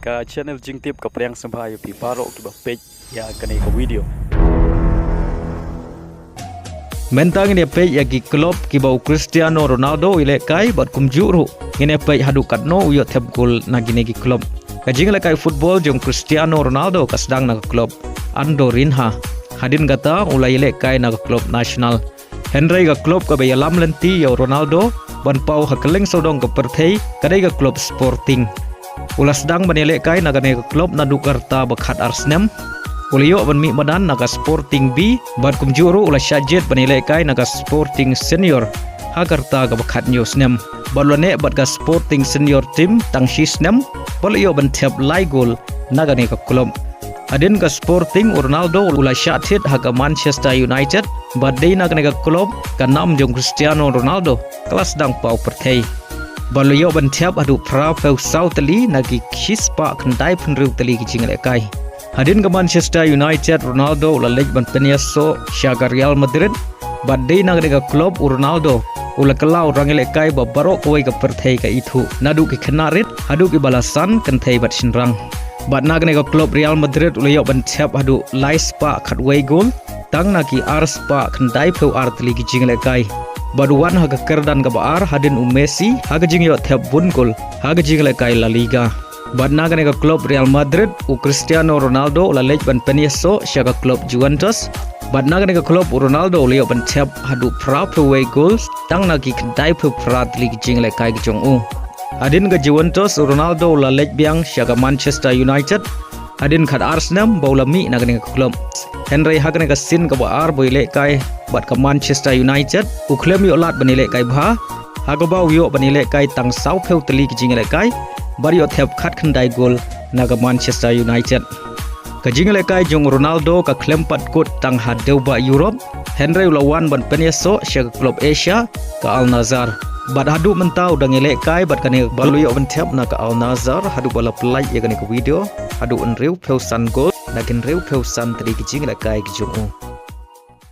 ka channel jing Thep ka priang sambhayo pi paro Kiba page ya kane ka video. Mentang ini page ya gi klub Kiba Cristiano Ronaldo Ialehkai bat kumjuru ini page Haduh Katno uyo Thep gol nagine gi klub. Kajing Ialehkai football jong Cristiano Ronaldo kasdang na klub Andorinha hadin gata ulai Ialehkai na klub nasional. Henry ga klub ka bayalam lenti ya Ronaldo ban pau hakeleng sodong ka perthei kadai ga klub Sporting. Ulas dang ban Ialehkai na gane ka klub na Dukarta bakhat Arsenal. Ulio ban mi madan naga Sporting B ban kumjuru ulas syajet ban Ialehkai naga Sporting Senior Hagarta ga bakhat Newsnem. Balone bat ga Sporting Senior team tang shisnem balio ban Thep lai gol naga ne ka klub. Adin ka Sporting Ronaldo ulas syajet haga Manchester United badai naga ne ka klub ka nam jong Cristiano Ronaldo kelas dang pau perthei. Balio ban Thep adu pra pau sautali nagi khispa khandai phunru tali ki jing Ialehkai. Hadin ke Manchester United Ronaldo ula leg ban penyaso syaga Real Madrid badai naga ka klub Ronaldo ula kelau orang Ialehkai ba barok Kawei ka perthei ka itu nadu ki khenarit hadu ki balasan kan thei bat sinrang bat naga ka klub Real Madrid ula yok ban Thep hadu lai spa khatwei gol tang na ki ar spa khandai pheu ar tli ki jing Ialehkai baduan haga kerdan ka baar hadin Messi haga jing yok Thep bun gol haga jing Ialehkai La Liga. Bat naga ka klub Real Madrid u Cristiano Ronaldo ula lej ban penyaso syaga klub Juventus bat naga ka klub Ronaldo ula ban Thep hadu pra away goals tang nagi kendai prat lig jing Ialehkai ki jong u. Adin ka Juventus Ronaldo ula lej biang syaga Manchester United adin khat Arsenal baula mi naga ka klub. Henry haga ka sin ka baar bo Ialehkai bat ka Manchester United u klem yo lat ban Ialehkai bha haga bau yo ban Ialehkai tang sau pheu tli ki jing Ialehkai Bario Thep khat khandai gol naga Manchester United. Kajing Ialehkai jong Ronaldo ka klempat kot tang Haduh ba Europe. Henry ulawan ban penyaso syaga klub Asia ka Al Nassr. Bat Haduh mentau dang Ialehkai bat kane baluyo ban Thep na ka Al Nassr Haduh bala pelai ya kane ka video. Haduh enriu pheu san gol nagin riu pheu san tri ki jing Ialehkai ki jong